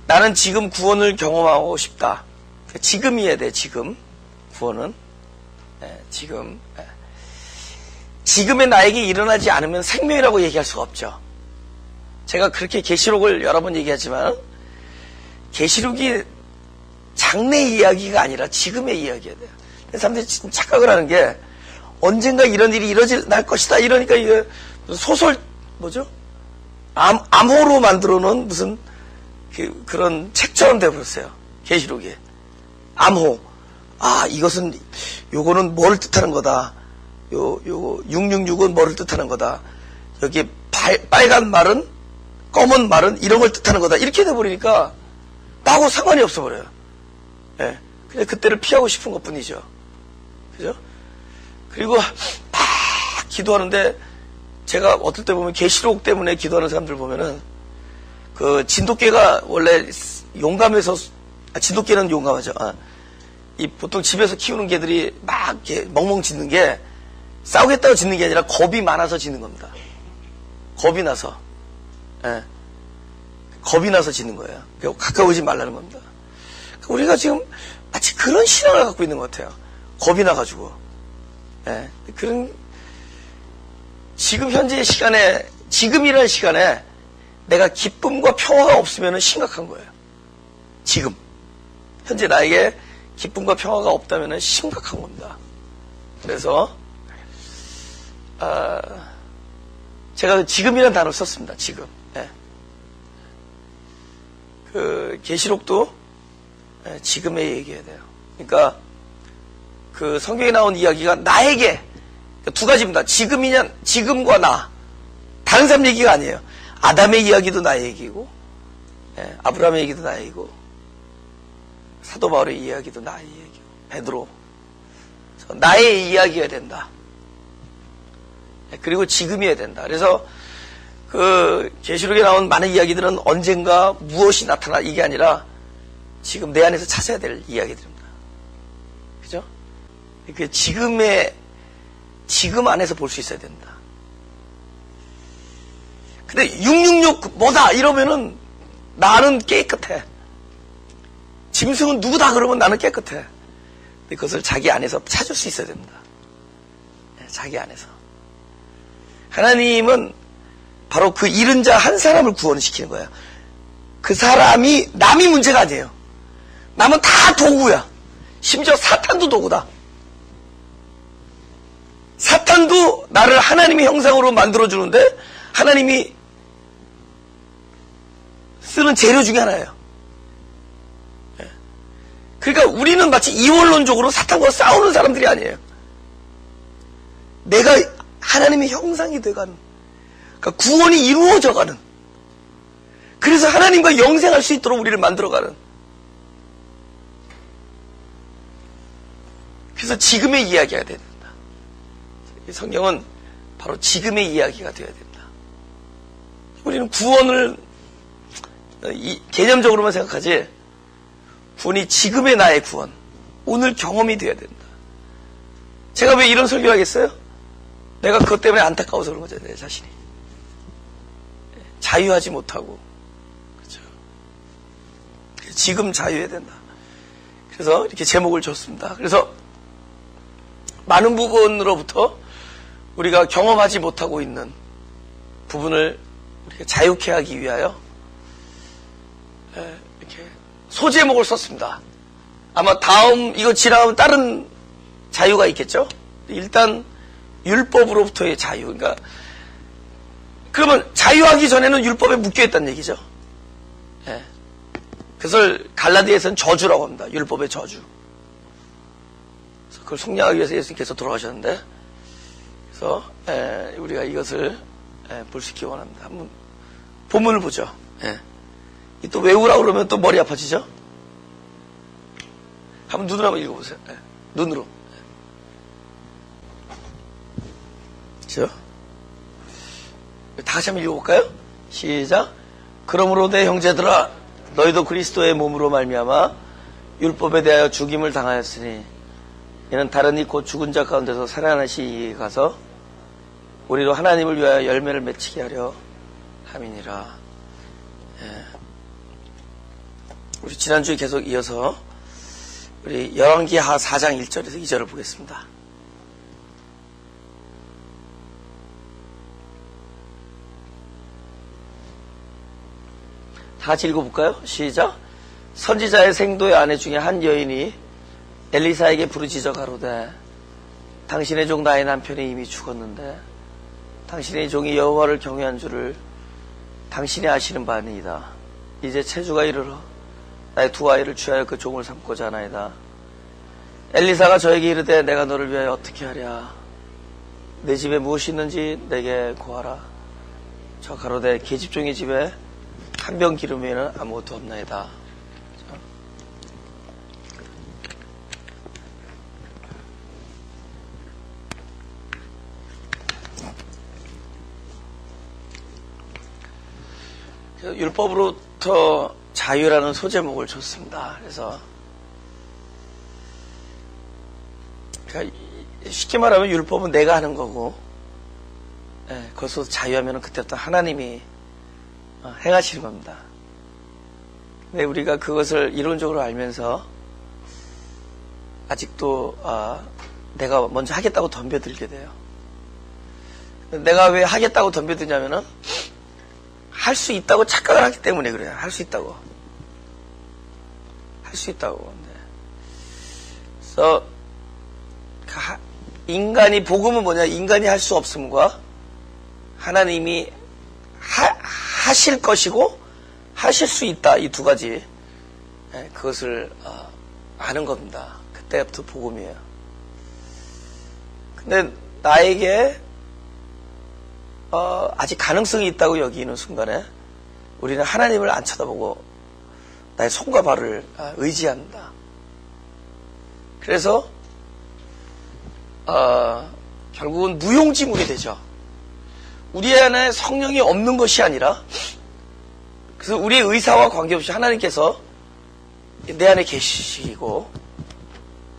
나는 지금 구원을 경험하고 싶다. 지금이어야 돼, 지금. 구원은. 지금. 지금의 나에게 일어나지 않으면 생명이라고 얘기할 수가 없죠. 제가 그렇게 계시록을 여러 번 얘기하지만, 계시록이 장래 이야기가 아니라 지금의 이야기가 돼요. 사람들이 지금 착각을 하는 게, 언젠가 이런 일이 날 것이다. 이러니까 이게 소설, 뭐죠? 암호로 만들어 놓은 무슨, 그런 책처럼 되어버렸어요. 계시록이. 암호. 이것은, 요거는 뭐를 뜻하는 거다. 요거 666은 뭐를 뜻하는 거다. 여기 빨간 말은, 검은 말은 이런 걸 뜻하는 거다. 이렇게 돼버리니까 나하고 상관이 없어버려요. 예. 그냥 그때를 피하고 싶은 것 뿐이죠. 그죠? 그리고 막 기도하는데 제가 어떨 때 보면 계시록 때문에 기도하는 사람들 보면은 그 진돗개가 원래 용감해서 진돗개는 용감하죠. 이 보통 집에서 키우는 개들이 막 이렇게 멍멍 짖는 게 싸우겠다고 짖는 게 아니라 겁이 많아서 짖는 겁니다. 겁이 나서. 예. 겁이 나서 짖는 거예요. 가까우지 말라는 겁니다. 우리가 지금 마치 그런 신앙을 갖고 있는 것 같아요. 겁이 나가지고. 예. 그런, 지금 현재의 시간에, 지금이라는 시간에 내가 기쁨과 평화가 없으면 심각한 거예요. 지금. 현재 나에게 기쁨과 평화가 없다면 심각한 겁니다. 그래서, 제가 지금이라는 단어를 썼습니다. 지금. 예. 계시록도 지금에 얘기해야 돼요. 그러니까 그 성경에 나온 이야기가 나에게 두 가지입니다. 지금과 나. 다른 사람 얘기가 아니에요. 아담의 이야기도 나의 얘기고, 아브라함의 얘기도 나의 얘기고, 사도 바울의 이야기도 나의 얘기고, 베드로. 나의 이야기가 된다. 그리고 지금이어야 된다. 그래서 그 계시록에 나온 많은 이야기들은 언젠가 무엇이 나타나 이게 아니라 지금 내 안에서 찾아야 될 이야기들입니다. 그죠? 그 지금 안에서 볼 수 있어야 된다. 근데 666 뭐다 이러면은 나는 깨끗해. 짐승은 누구다 그러면 나는 깨끗해. 근데 그것을 자기 안에서 찾을 수 있어야 됩니다. 자기 안에서. 하나님은 바로 그 잃은 자 한 사람을 구원시키는 거예요. 그 사람이 남이 문제가 아니에요. 남은 다 도구야. 심지어 사탄도 도구다. 사탄도 나를 하나님의 형상으로 만들어주는데 하나님이 쓰는 재료 중에 하나예요. 그러니까 우리는 마치 이원론적으로 사탄과 싸우는 사람들이 아니에요. 내가 하나님의 형상이 돼가는, 그러니까 구원이 이루어져가는, 그래서 하나님과 영생할 수 있도록 우리를 만들어가는. 그래서 지금의 이야기가 된다. 성경은 바로 지금의 이야기가 되어야 된다. 우리는 구원을 개념적으로만 생각하지, 구원이 지금의 나의 구원, 오늘 경험이 되어야 된다. 제가 왜 이런 설교를 하겠어요? 내가 그것 때문에 안타까워서 그런 거잖아요, 내 자신이. 자유하지 못하고. 그렇죠. 지금 자유해야 된다. 그래서 이렇게 제목을 줬습니다. 그래서 많은 부분으로부터 우리가 경험하지 못하고 있는 부분을 우리가 자유케 하기 위하여 이렇게 소제목을 썼습니다. 아마 이거 지나가면 다른 자유가 있겠죠? 일단 율법으로부터의 자유. 그러니까 그러면 자유하기 전에는 율법에 묶여있다는 얘기죠. 그것을 갈라디아에서는 저주라고 합니다. 율법의 저주. 그래서 그걸 속량하기 위해서 예수님께서 돌아가셨는데, 그래서 우리가 이것을 볼 수 있기 원합니다. 한번 본문을 보죠. 또 외우라고 그러면 또 머리 아파지죠? 한번 눈으로 한번 읽어보세요. 눈으로. 그렇죠? 다 같이 한번 읽어볼까요? 시작. 그러므로 내 형제들아, 너희도 그리스도의 몸으로 말미암아 율법에 대하여 죽임을 당하였으니 이는 다른 이 곧 죽은 자 가운데서 살아나시 이에 가서 우리도 하나님을 위하여 열매를 맺히게 하려 함이니라. 우리 지난주에 계속 이어서 우리 열왕기하 4장 1절에서 2절을 보겠습니다. 다 같이 읽어볼까요? 시작. 선지자의 생도의 아내 중에 한 여인이 엘리사에게 부르짖어 가로되 당신의 종 나의 남편이 이미 죽었는데 당신의 종이 여호와를 경외한 줄을 당신이 아시는 바니이다. 이제 체주가 이르러 나의 두 아이를 취하여 그 종을 삼고자 하나이다. 엘리사가 저에게 이르되 내가 너를 위하여 어떻게 하랴. 내 집에 무엇이 있는지 내게 고하라. 저 가로되 계집종의 집에 한 병 기름 외에는 아무것도 없나이다. 율법으로부터 자유라는 소제목을 줬습니다. 그래서 쉽게 말하면 율법은 내가 하는 거고, 거기서 자유하면 그때부터 하나님이 행하시는 겁니다. 근데 우리가 그것을 이론적으로 알면서 아직도 내가 먼저 하겠다고 덤벼들게 돼요. 내가 왜 하겠다고 덤벼드냐면은 할 수 있다고 착각을 하기 때문에 그래요. 할 수 있다고. 할 수 있다고. 네. 그래서 인간이, 복음은 뭐냐? 인간이 할 수 없음과 하나님이 하실 것이고 하실 수 있다. 이 두 가지. 그것을 아는 겁니다. 그때부터 복음이에요. 근데 나에게 아직 가능성이 있다고 여기는 순간에 우리는 하나님을 안 쳐다보고 나의 손과 발을 의지합니다. 그래서 결국은 무용지물이 되죠. 우리 안에 성령이 없는 것이 아니라, 그래서 우리의 의사와 관계없이 하나님께서 내 안에 계시고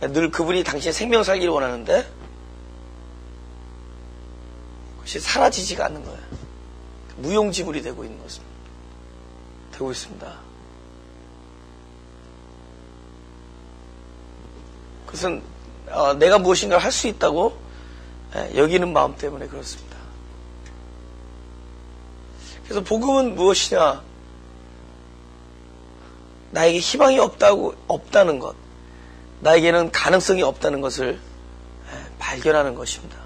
늘 그분이 당신의 생명 살기를 원하는데 그것이 사라지지가 않는 거예요. 무용지물이 되고 있는 것은 되고 있습니다. 그것은 내가 무엇인가를 할 수 있다고 여기는 마음 때문에 그렇습니다. 그래서 복음은 무엇이냐? 나에게 희망이 없다는 것, 나에게는 가능성이 없다는 것을 발견하는 것입니다.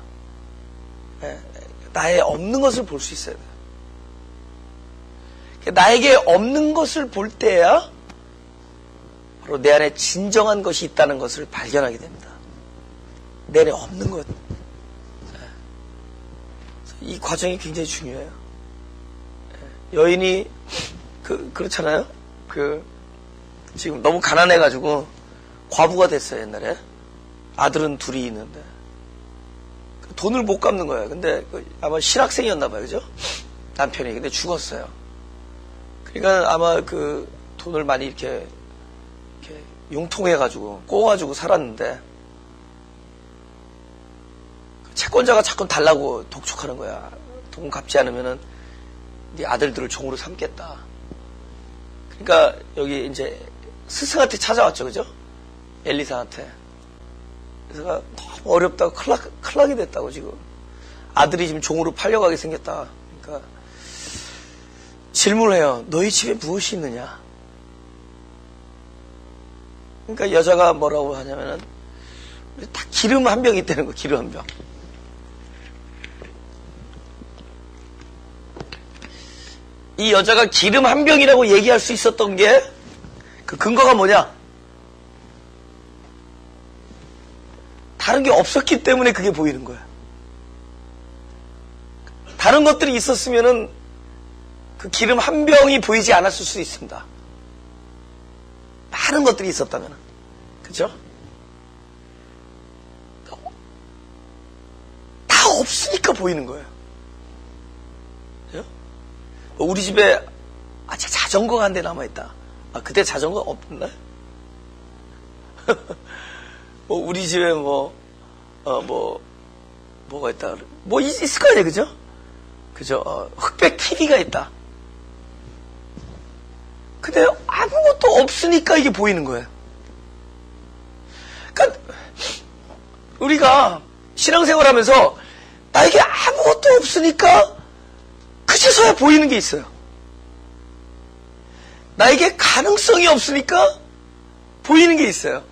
나의 없는 것을 볼 수 있어야 돼요. 나에게 없는 것을 볼 때야 바로 내 안에 진정한 것이 있다는 것을 발견하게 됩니다. 내 안에 없는 것. 이 과정이 굉장히 중요해요. 여인이 그렇잖아요. 지금 너무 가난해가지고 과부가 됐어요. 옛날에 아들은 둘이 있는데 돈을 못 갚는 거예요. 근데 아마 실학생이었나 봐요. 그죠? 남편이. 근데 죽었어요. 그러니까 아마 돈을 많이 이렇게 융통해가지고 꼬가지고 살았는데 채권자가 자꾸 달라고 독촉하는 거야. 돈 갚지 않으면은 네 아들들을 종으로 삼겠다. 그러니까 여기 이제 스승한테 찾아왔죠. 그죠? 엘리사한테. 그래서 너무 어렵다고 큰일 나게 됐다고 지금. 아들이 지금 종으로 팔려가게 생겼다. 그러니까 질문을 해요. 너희 집에 무엇이 있느냐? 그러니까 여자가 뭐라고 하냐면은 다 기름 한 병이 있다는 거. 기름 한 병. 이 여자가 기름 한 병이라고 얘기할 수 있었던 게 그 근거가 뭐냐? 다른 게 없었기 때문에 그게 보이는 거야. 다른 것들이 있었으면은 그 기름 한 병이 보이지 않았을 수 있습니다. 많은 것들이 있었다면. 그죠? 다 없으니까 보이는 거예요. 그죠? 우리 집에 아직 자전거가 한 대 남아있다. 그때 자전거 없나? 우리 집에 뭐가 있다. 있을 거 아니에요. 그죠? 그죠? 흑백 TV가 있다. 근데 아무것도 없으니까 이게 보이는 거예요. 그러니까 우리가 신앙생활 하면서 나에게 아무것도 없으니까 그제서야 보이는 게 있어요. 나에게 가능성이 없으니까 보이는 게 있어요.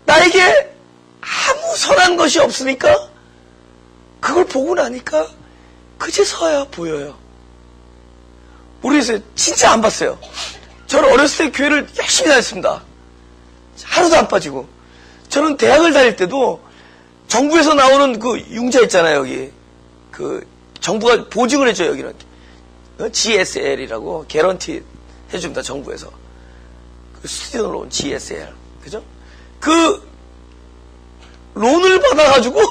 나에게 아무 선한 것이 없으니까 그걸 보고 나니까 그제서야 보여요. 모르겠어요. 진짜 안 봤어요. 저는 어렸을 때 교회를 열심히 다녔습니다. 하루도 안 빠지고. 저는 대학을 다닐 때도 정부에서 나오는 그 융자 있잖아요, 여기. 그 정부가 보증을 해줘요, 여기는. GSL이라고 개런티 해줍니다, 정부에서. 그 스튜디오 론 GSL. 그죠? 그 론을 받아가지고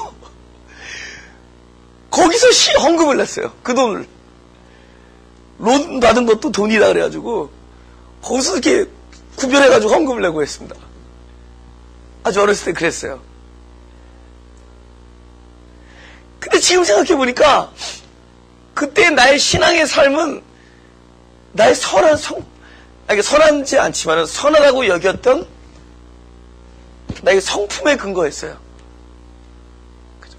거기서 헌금을 냈어요. 그 돈을. 론 받은 것도 돈이다 그래가지고 거기서 이렇게 구별해가지고 헌금을 내고 했습니다. 아주 어렸을 때 그랬어요. 근데 지금 생각해보니까 그때 나의 신앙의 삶은 나의 선하지 않지만 선하다고 여겼던 나의 성품에 근거했어요.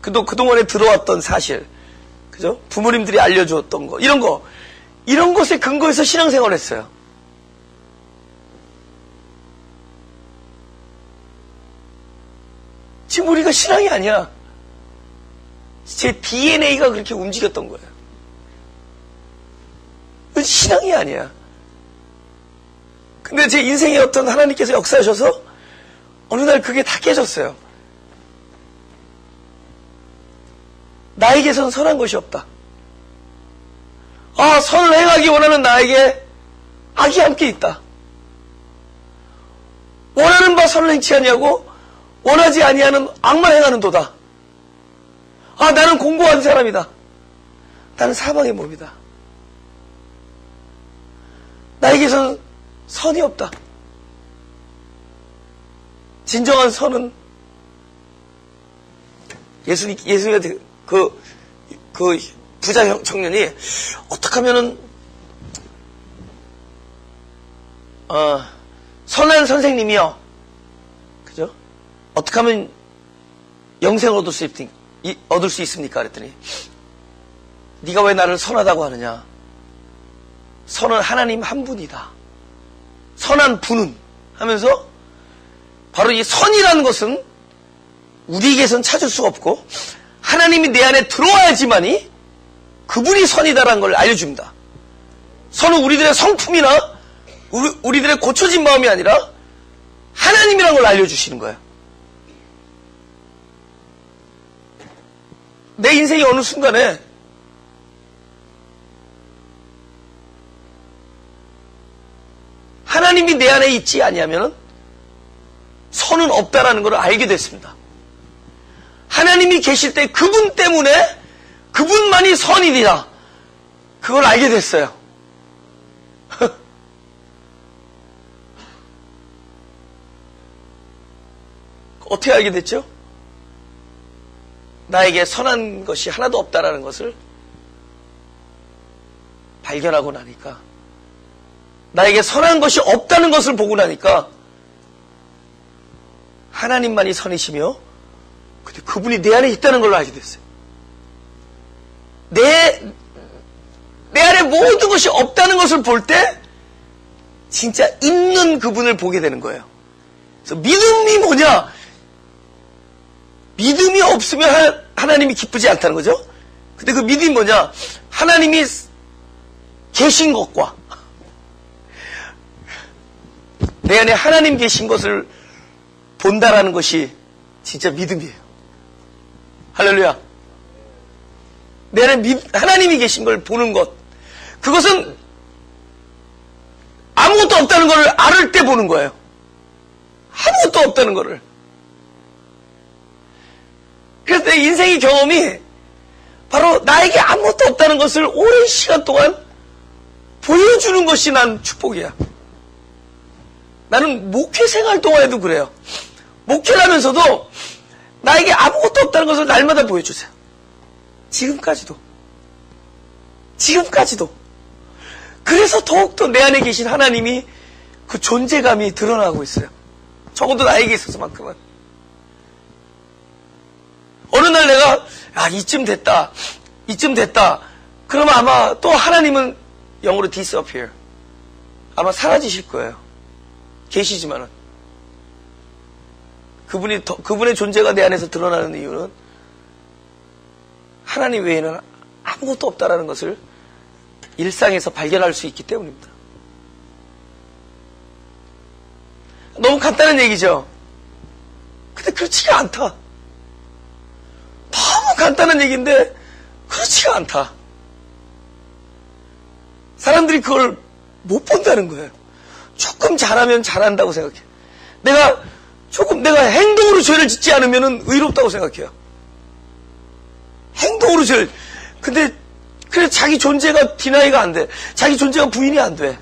그동안에 들어왔던 사실, 그죠? 부모님들이 알려주었던 거, 이런 것에 근거해서 신앙생활을 했어요. 지금 우리가 신앙이 아니야. 제 DNA가 그렇게 움직였던 거예요. 신앙이 아니야. 근데 제 인생에 어떤 하나님께서 역사하셔서 어느 날 그게 다 깨졌어요. 나에게선 선한 것이 없다. 아, 선을 행하기 원하는 나에게 악이 함께 있다. 원하는 바 선을 행치 아니하고 원하지 아니하는 악만 행하는 도다. 아, 나는 공고한 사람이다. 나는 사방의 몸이다. 나에게선 선이 없다. 진정한 선은 예수님한테 그 부자 청년이 어떻게 하면은 선한 선생님이요, 그죠? 어떻게 하면 영생을 얻을 수 있습니까? 그랬더니 네가 왜 나를 선하다고 하느냐? 선은 하나님 한 분이다. 선한 분은 하면서 바로 이 선이라는 것은 우리에게선 찾을 수가 없고 하나님이 내 안에 들어와야지만이 그분이 선이다라는 걸 알려줍니다. 선은 우리들의 성품이나 우리들의 고쳐진 마음이 아니라 하나님이라는 걸 알려주시는 거예요. 내 인생의 어느 순간에 하나님이 내 안에 있지 아니하면 선은 없다라는 걸 알게 됐습니다. 하나님이 계실 때 그분 때문에 그분만이 선이다. 그걸 알게 됐어요. 어떻게 알게 됐죠? 나에게 선한 것이 하나도 없다라는 것을 발견하고 나니까, 나에게 선한 것이 없다는 것을 보고 나니까 하나님만이 선이시며 근데 그분이 내 안에 있다는 걸 알게 됐어요. 내 안에 모든 것이 없다는 것을 볼 때 진짜 있는 그분을 보게 되는 거예요. 그래서 믿음이 뭐냐? 믿음이 없으면 하나님이 기쁘지 않다는 거죠. 근데 그 믿음이 뭐냐? 하나님이 계신 것과 내 안에 하나님 계신 것을 본다라는 것이 진짜 믿음이에요. 할렐루야. 내 안에 하나님이 계신 걸 보는 것, 그것은 아무것도 없다는 것을 알을 때 보는 거예요. 아무것도 없다는 것을. 그래서 내 인생의 경험이 바로 나에게 아무것도 없다는 것을 오랜 시간 동안 보여주는 것이 난 축복이야. 나는 목회 생활 동안에도 그래요. 목회를 하면서도 나에게 아무것도 없다는 것을 날마다 보여주세요. 지금까지도. 그래서 더욱더 내 안에 계신 하나님이 그 존재감이 드러나고 있어요. 적어도 나에게 있어서만큼은. 어느 날 내가 이쯤 됐다. 그러면 아마 또 하나님은 영어로 disappear. 아마 사라지실 거예요. 계시지만은. 그분의 존재가 내 안에서 드러나는 이유는 하나님 외에는 아무것도 없다라는 것을 일상에서 발견할 수 있기 때문입니다. 너무 간단한 얘기죠? 근데 그렇지가 않다. 너무 간단한 얘기인데 그렇지가 않다. 사람들이 그걸 못 본다는 거예요. 조금 잘하면 잘한다고 생각해. 내가 행동으로 죄를 짓지 않으면 의롭다고 생각해요. 행동으로 죄를. 근데 그래 자기 존재가 디나이가 안 돼. 자기 존재가 부인이 안 돼.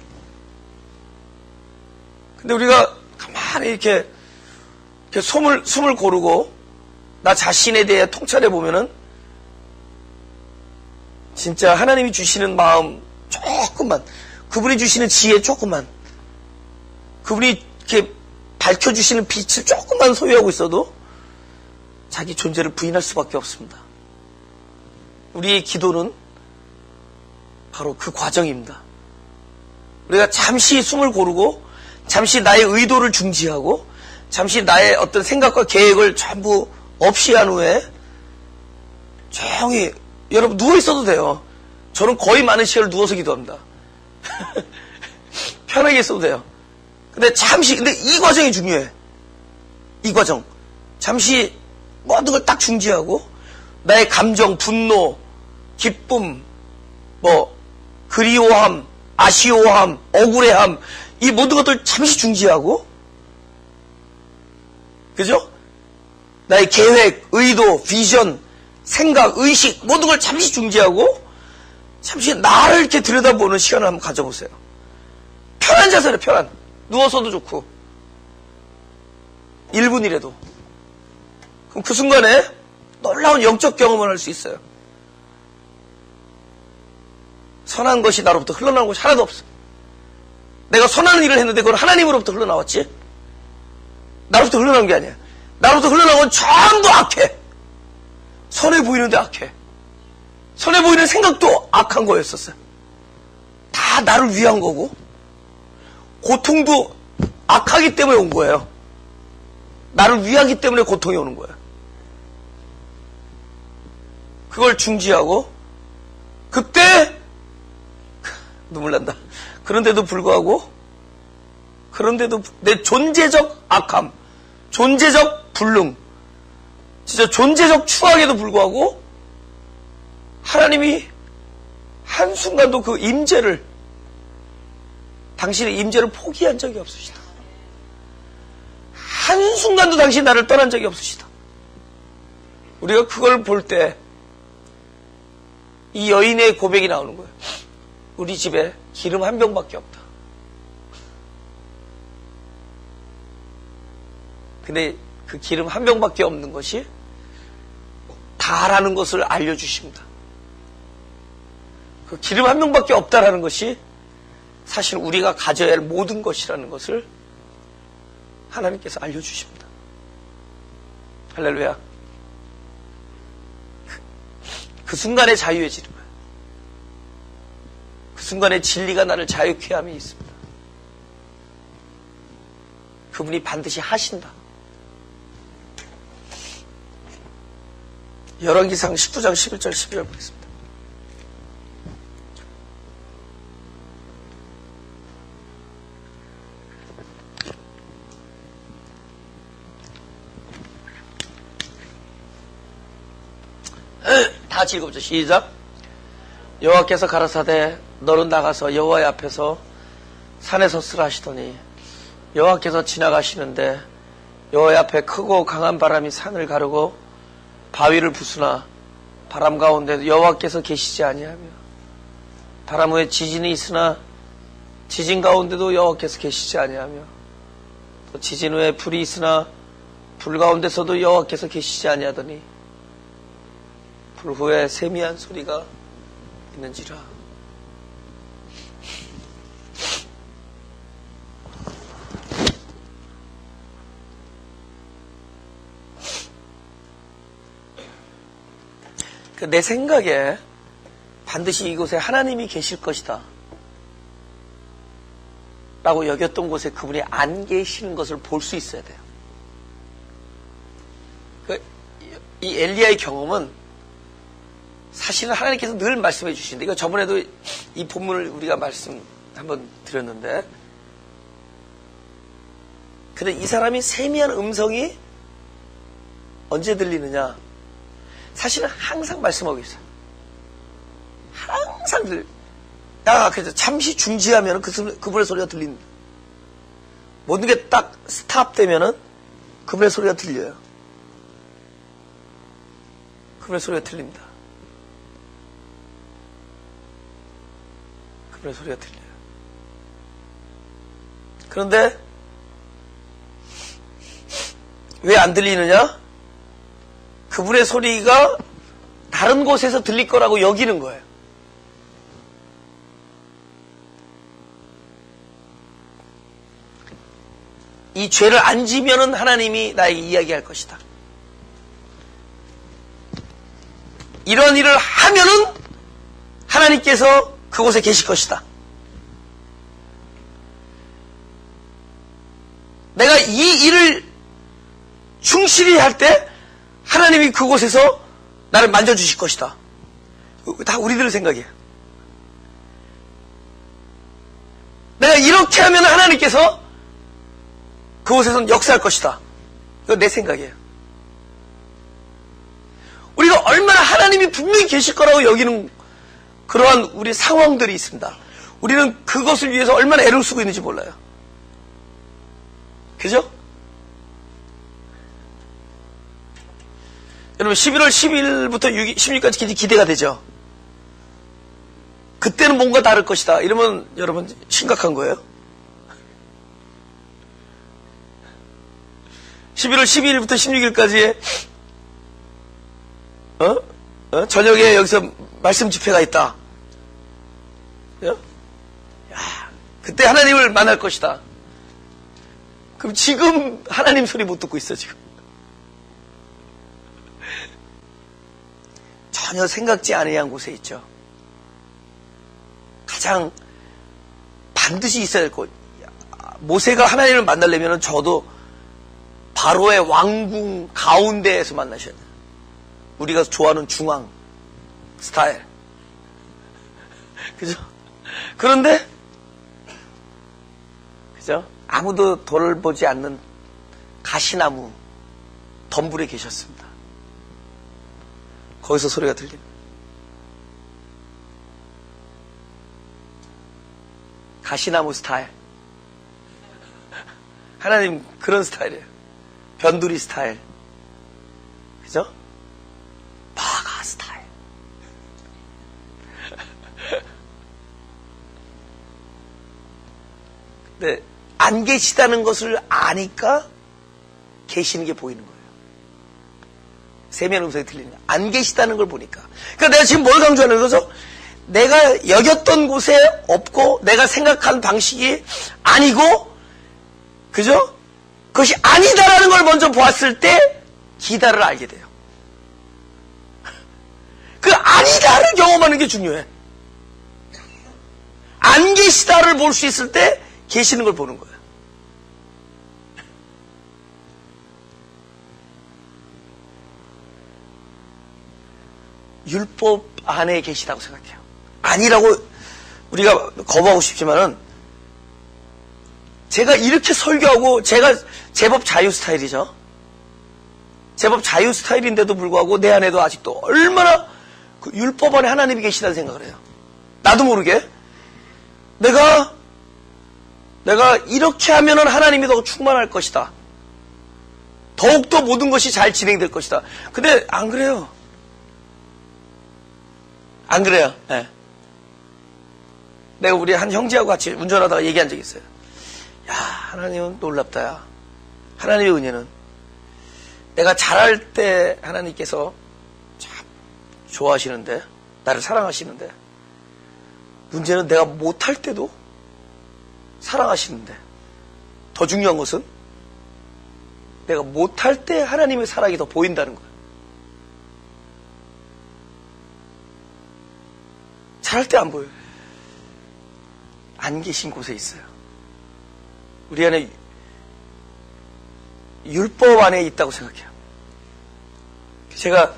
근데 우리가 가만히 이렇게 숨을 고르고 나 자신에 대해 통찰해 보면은 진짜 하나님이 주시는 마음 조금만, 그분이 주시는 지혜 조금만, 그분이 이렇게 밝혀주시는 빛을 조금만 소유하고 있어도 자기 존재를 부인할 수밖에 없습니다. 우리의 기도는 바로 그 과정입니다. 우리가 잠시 숨을 고르고 잠시 나의 의도를 중지하고 잠시 나의 어떤 생각과 계획을 전부 없이 한 후에 조용히, 여러분 누워 있어도 돼요. 저는 거의 많은 시간을 누워서 기도합니다. 편하게 있어도 돼요. 근데 이 과정이 중요해. 이 과정. 잠시 모든 걸 딱 중지하고 나의 감정, 분노, 기쁨, 그리워함, 아쉬워함, 억울해함, 이 모든 것들 잠시 중지하고, 그죠? 나의 계획, 의도, 비전, 생각, 의식, 모든 걸 잠시 중지하고, 잠시 나를 이렇게 들여다보는 시간을 한번 가져보세요. 편한 자세로 편한. 누워서도 좋고. 1분이라도. 그럼 그 순간에 놀라운 영적 경험을 할 수 있어요. 선한 것이 나로부터 흘러나온 것이 하나도 없어. 내가 선한 일을 했는데 그건 하나님으로부터 흘러나왔지. 나로부터 흘러나온 게 아니야. 나로부터 흘러나온 건 전부 악해. 선해 보이는데 악해. 선해 보이는 생각도 악한 거였었어요. 다 나를 위한 거고, 고통도 악하기 때문에 온 거예요. 나를 위하기 때문에 고통이 오는 거예요. 그걸 중지하고, 그때 눈물 난다. 그런데도 불구하고, 내 존재적 악함, 존재적 불능, 진짜 존재적 추악에도 불구하고 하나님이 한순간도 그 임재를, 당신의 임재를 포기한 적이 없으시다. 한순간도 당신 나를 떠난 적이 없으시다. 우리가 그걸 볼 때 이 여인의 고백이 나오는 거예요. 우리 집에 기름 한 병밖에 없다. 근데 그 기름 한 병밖에 없는 것이 다라는 것을 알려주십니다. 그 기름 한 병밖에 없다라는 것이 사실 우리가 가져야 할 모든 것이라는 것을 하나님께서 알려주십니다. 할렐루야. 그 순간에 자유해지는 거예요. 그 순간에 진리가 나를 자유케 함이 있습니다. 그분이 반드시 하신다. 열왕기상 19장 11절 12절 보겠습니다. 다 같이 읽어보죠. 시작. 여호와께서 가라사대 너는 나가서 여호와의 앞에서 산에 섰으라 하시더니 여호와께서 지나가시는데 여호와의 앞에 크고 강한 바람이 산을 가르고 바위를 부수나 바람 가운데 여호와께서 계시지 아니하며 바람 후에 지진이 있으나 지진 가운데도 여호와께서 계시지 아니하며 또 지진 후에 불이 있으나 불 가운데서도 여호와께서 계시지 아니하더니 불 후에 세미한 소리가 있는지라. 내 생각에 반드시 이곳에 하나님이 계실 것이다 라고 여겼던 곳에 그분이 안 계시는 것을 볼 수 있어야 돼요. 이 엘리야의 경험은 사실은 하나님께서 늘 말씀해 주시는데, 이거 저번에도 이 본문을 우리가 말씀 한번 드렸는데, 근데 이 사람이 세미한 음성이 언제 들리느냐? 사실은 항상 말씀하고 있어요. 항상 그래서 잠시 중지하면 그분의 소리가 들립니다. 모든 게 딱 스탑되면은 그분의 소리가 들려요. 그분의 소리가 들립니다. 그분의 소리가 들려요. 그런데 왜 안 들리느냐? 그분의 소리가 다른 곳에서 들릴 거라고 여기는 거예요. 이 죄를 안 지면은 하나님이 나에게 이야기할 것이다. 이런 일을 하면은 하나님께서 그곳에 계실 것이다. 내가 이 일을 충실히 할 때 하나님이 그곳에서 나를 만져주실 것이다. 다 우리들 생각이에요. 내가 이렇게 하면 하나님께서 그곳에서는 역사할 것이다. 이거 내 생각이에요. 우리가 얼마나 하나님이 분명히 계실 거라고 여기는 그러한 우리 상황들이 있습니다. 우리는 그것을 위해서 얼마나 애를 쓰고 있는지 몰라요. 그죠? 여러분 11월 10일부터 16일까지 기대가 되죠. 그때는 뭔가 다를 것이다. 이러면 여러분 심각한 거예요. 11월 12일부터 16일까지의 저녁에 여기서 말씀 집회가 있다. 야, 그때 하나님을 만날 것이다. 그럼 지금 하나님 소리 못 듣고 있어 지금. 전혀 생각지 아니한 곳에 있죠. 가장 반드시 있어야 될 곳. 모세가 하나님을 만나려면 저도 바로의 왕궁 가운데에서 만나셔야 돼요. 우리가 좋아하는 중앙 스타일. 그죠? 그런데 그죠? 아무도 돌보지 않는 가시나무 덤불에 계셨습니다. 거기서 소리가 들립니다. 가시나무 스타일. 하나님 그런 스타일이에요. 변두리 스타일. 그죠? 바가 스타일. 근데 안 계시다는 것을 아니까 계시는 게 보이는 거예요. 세미한 음성이 들리는 거예요. 안 계시다는 걸 보니까. 그러니까 내가 지금 뭘 강조하는 거죠? 내가 여겼던 곳에 없고 내가 생각한 방식이 아니고, 그죠? 그것이 아니다라는 걸 먼저 보았을 때 기다를 알게 돼요. 그 아니다를 경험하는 게 중요해. 안 계시다를 볼 수 있을 때 계시는 걸 보는 거예요. 율법 안에 계시다고 생각해요. 아니라고 우리가 거부하고 싶지만은, 제가 이렇게 설교하고, 제가 제법 자유 스타일이죠. 제법 자유 스타일인데도 불구하고 내 안에도 아직도 얼마나 그 율법 안에 하나님이 계시다는 생각을 해요. 나도 모르게 내가 이렇게 하면은 하나님이 더 충만할 것이다. 더욱더 모든 것이 잘 진행될 것이다. 근데 안 그래요. 안 그래요. 네. 내가 우리 한 형제하고 같이 운전하다가 얘기한 적이 있어요. 야, 하나님은 놀랍다. 야. 하나님의 은혜는 내가 잘할 때 하나님께서 참 좋아하시는데, 나를 사랑하시는데, 문제는 내가 못할 때도 사랑하시는데, 더 중요한 것은 내가 못할 때 하나님의 사랑이 더 보인다는 거예요. 잘할 때 안 보여요. 안 계신 곳에 있어요. 우리 안에 율법 안에 있다고 생각해요. 제가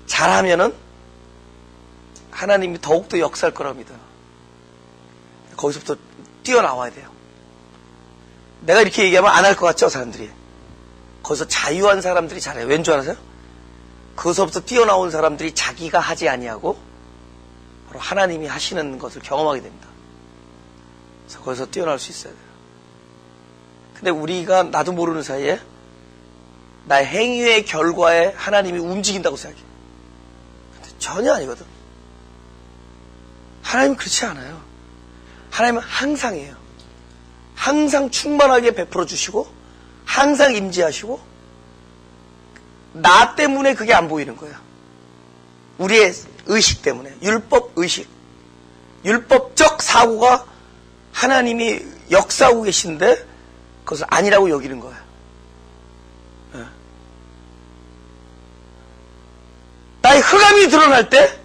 잘하면은 하나님이 더욱더 역사할 거라고 믿어요. 거기서부터 뛰어나와야 돼요. 내가 이렇게 얘기하면 안 할 것 같죠, 사람들이? 거기서 자유한 사람들이 잘해요. 왠 줄 아세요? 거기서부터 뛰어나온 사람들이 자기가 하지 아니하고 바로 하나님이 하시는 것을 경험하게 됩니다. 그래서 거기서 뛰어날 수 있어야 돼요. 근데 우리가 나도 모르는 사이에 나의 행위의 결과에 하나님이 움직인다고 생각해요. 근데 전혀 아니거든. 하나님은 그렇지 않아요. 하나님은 항상이에요. 항상 충만하게 베풀어 주시고 항상 임재하시고 나 때문에 그게 안 보이는 거예요. 우리의 의식 때문에. 율법 의식. 율법적 사고가 하나님이 역사하고 계신데 그것을 아니라고 여기는 거예요. 나의 흑암이 드러날 때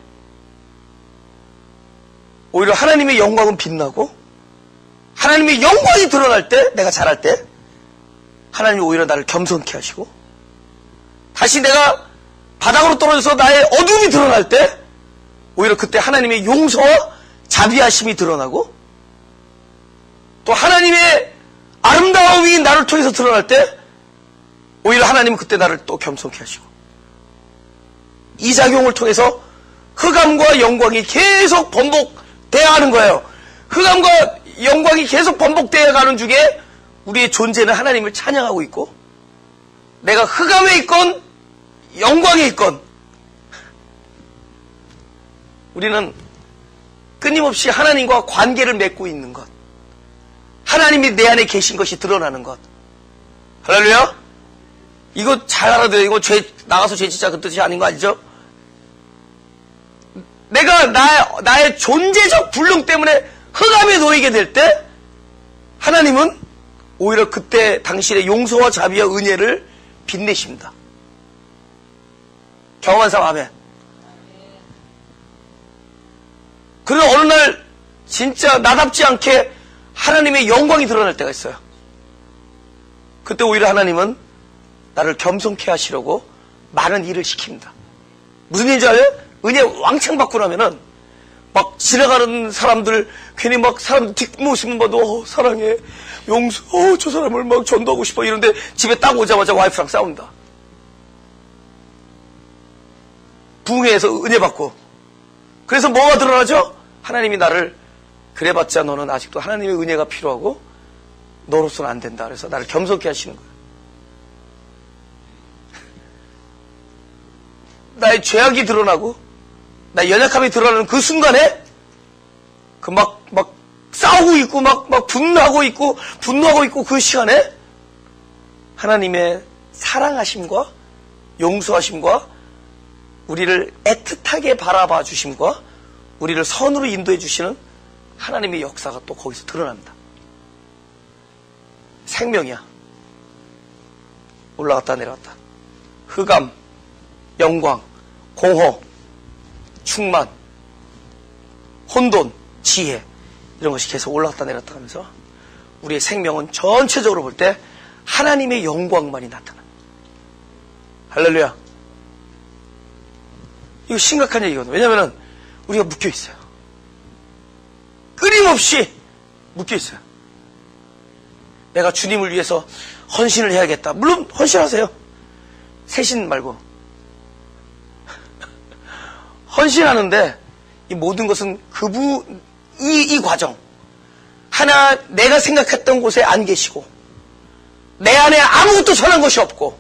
오히려 하나님의 영광은 빛나고 하나님의 영광이 드러날 때 내가 잘할 때 하나님이 오히려 나를 겸손케 하시고 다시 내가 바닥으로 떨어져서 나의 어둠이 드러날 때 오히려 그때 하나님의 용서와 자비하심이 드러나고 또 하나님의 아름다움이 나를 통해서 드러날 때 오히려 하나님은 그때 나를 또 겸손케 하시고 이 작용을 통해서 흑암과 영광이 계속 번복돼야 하는 거예요. 흑암과 영광이 계속 번복돼야 가는 중에 우리의 존재는 하나님을 찬양하고 있고 내가 흑암에 있건 영광에 있건 우리는 끊임없이 하나님과 관계를 맺고 있는 것, 하나님이 내 안에 계신 것이 드러나는 것. 할렐루야? 이거 잘 알아둬요. 이거 나가서 죄 짓자 그 뜻이 아닌 거 아니죠? 내가 나의 존재적 불능 때문에 흑암에 놓이게 될 때 하나님은 오히려 그때 당신의 용서와 자비와 은혜를 빛내십니다. 경험한 사람 아멘. 그러나 어느 날 진짜 나답지 않게 하나님의 영광이 드러날 때가 있어요. 그때 오히려 하나님은 나를 겸손케 하시려고 많은 일을 시킵니다. 무슨 일인지 알아요? 은혜 왕창 받고 나면은 막 지나가는 사람들 괜히 막 사람들 뒷모습만 봐도 사랑해 용서 저 사람을 막 전도하고 싶어 이런데 집에 딱 오자마자 와이프랑 싸운다. 부흥회에서 은혜 받고 그래서 뭐가 드러나죠? 하나님이 나를 그래봤자 너는 아직도 하나님의 은혜가 필요하고 너로서는 안 된다. 그래서 나를 겸손케 하시는 거예요. 나의 죄악이 드러나고 나의 연약함이 드러나는 그 순간에 그 막 싸우고 있고 막 분노하고 있고 그 시간에 하나님의 사랑하심과 용서하심과 우리를 애틋하게 바라봐 주심과 우리를 선으로 인도해 주시는 하나님의 역사가 또 거기서 드러납니다. 생명이야. 올라갔다 내려갔다. 흑암, 영광, 공허, 충만, 혼돈, 지혜 이런 것이 계속 올라갔다 내려갔다 하면서 우리의 생명은 전체적으로 볼 때 하나님의 영광만이 나타나. 할렐루야. 이거 심각한 얘기거든요. 왜냐하면 우리가 묶여있어요. 끊임없이 묶여있어요. 내가 주님을 위해서 헌신을 해야겠다. 물론 헌신하세요. 세신 말고. 헌신하는데 이 모든 것은 이 과정. 하나 내가 생각했던 곳에 안 계시고 내 안에 아무것도 선한 것이 없고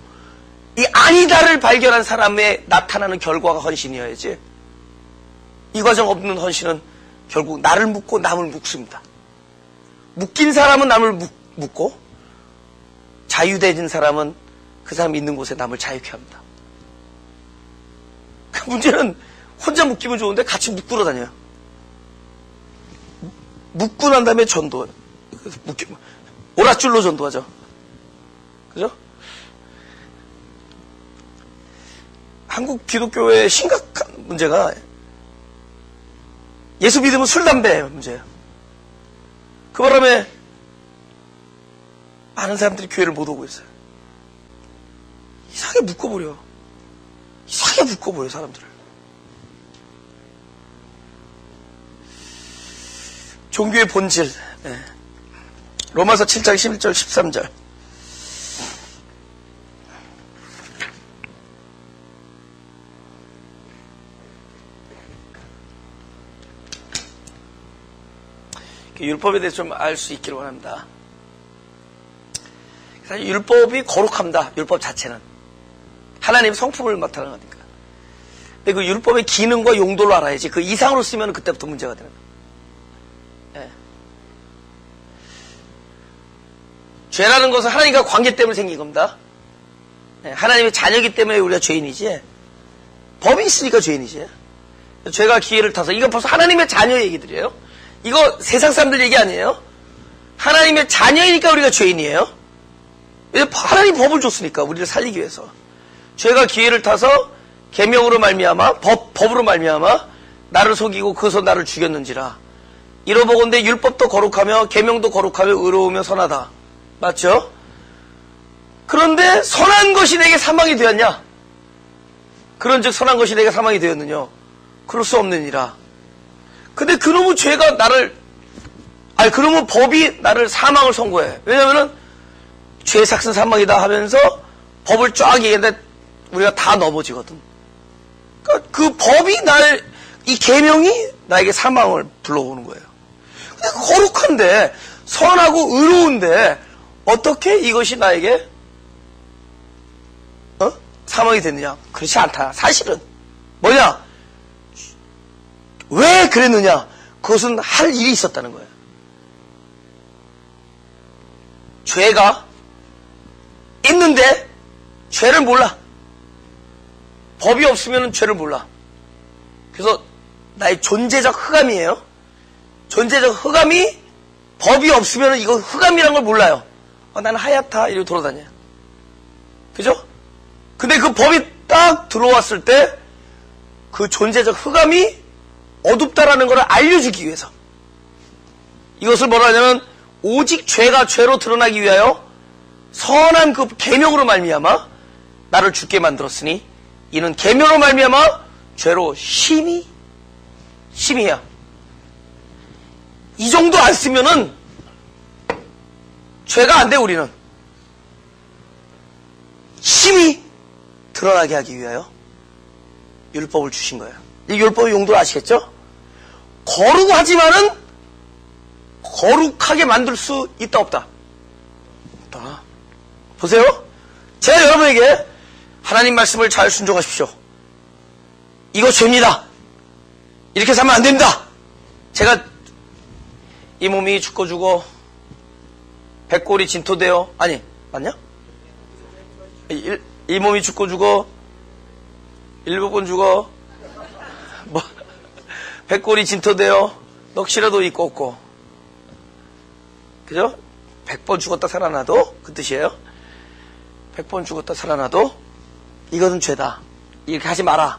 이 아니다를 발견한 사람의 나타나는 결과가 헌신이어야지 이 과정 없는 헌신은 결국 나를 묶고 남을 묶습니다. 묶인 사람은 남을 묶고 자유되진 사람은 그 사람이 있는 곳에 남을 자유케 합니다. 그 문제는 혼자 묶이면 좋은데 같이 묶으러 다녀요. 묶고 난 다음에 전도. 오랏줄로 전도하죠. 그죠? 한국 기독교의 심각한 문제가 예수 믿으면 술, 담배 문제예요. 그 바람에 많은 사람들이 교회를 못 오고 있어요. 이상하게 묶어버려. 이상하게 묶어버려, 사람들을. 종교의 본질. 네. 로마서 7장 11절 13절. 율법에 대해서 좀 알 수 있기를 원합니다. 사실 율법이 거룩합니다. 율법 자체는. 하나님의 성품을 나타내는 거니까. 근데 그 율법의 기능과 용도를 알아야지. 그 이상으로 쓰면 그때부터 문제가 되는 거예요. 네. 죄라는 것은 하나님과 관계 때문에 생긴 겁니다. 네. 하나님의 자녀이기 때문에 우리가 죄인이지. 법이 있으니까 죄인이지. 죄가 기회를 타서, 이거 벌써 하나님의 자녀 얘기들이에요. 이거 세상 사람들 얘기 아니에요. 하나님의 자녀이니까 우리가 죄인이에요. 하나님 법을 줬으니까 우리를 살리기 위해서. 죄가 기회를 타서 계명으로 말미암아 법으로 말미암아 나를 속이고 그것으로 나를 죽였는지라. 이러보건대 율법도 거룩하며 계명도 거룩하며 의로우며 선하다. 맞죠? 그런데 선한 것이 내게 사망이 되었냐? 그런즉 선한 것이 내게 사망이 되었느냐? 그럴 수 없느니라. 근데 그놈의 죄가 그놈의 법이 나를 사망을 선고해. 왜냐면은 죄 삭은 사망이다 하면서 법을 쫙 얘기했는데 우리가 다 넘어지거든. 그러니까 그 법이 이 계명이 나에게 사망을 불러오는 거예요. 근데 거룩한데, 선하고 의로운데 어떻게 이것이 나에게 사망이 됐느냐? 그렇지 않다. 사실은 뭐냐? 왜 그랬느냐? 그것은 할 일이 있었다는 거예요. 죄가 있는데 죄를 몰라. 법이 없으면 죄를 몰라. 그래서 나의 존재적 흑암이에요. 존재적 흑암이 법이 없으면 이거 흑암이란 걸 몰라요. 나는 하얗다 이러고 돌아다녀요. 그죠? 근데 그 법이 딱 들어왔을 때 그 존재적 흑암이 어둡다라는 걸 알려주기 위해서, 이것을 뭐라 하냐면 오직 죄가 죄로 드러나기 위하여 선한 그 계명으로 말미암아 나를 죽게 만들었으니 이는 계명으로 말미암아 죄로 심히야. 이 정도 안 쓰면은 죄가 안 돼. 우리는 심히 드러나게 하기 위하여 율법을 주신 거예요. 이 율법의 용도를 아시겠죠? 거룩하지만은 거룩하게 만들 수 있다 없다? 없다. 보세요. 제가 여러분에게 하나님 말씀을 잘 순종하십시오. 이거 죄입니다. 이렇게 살면 안 됩니다. 제가 이 몸이 죽고 백골이 진토되어, 아니 맞냐? 이 몸이 죽고 7번 죽어, 백골이 진토되어 넋이라도 있고 없고, 그죠? 100번 죽었다 살아나도, 그 뜻이에요. 100번 죽었다 살아나도 이것은 죄다. 이렇게 하지 마라.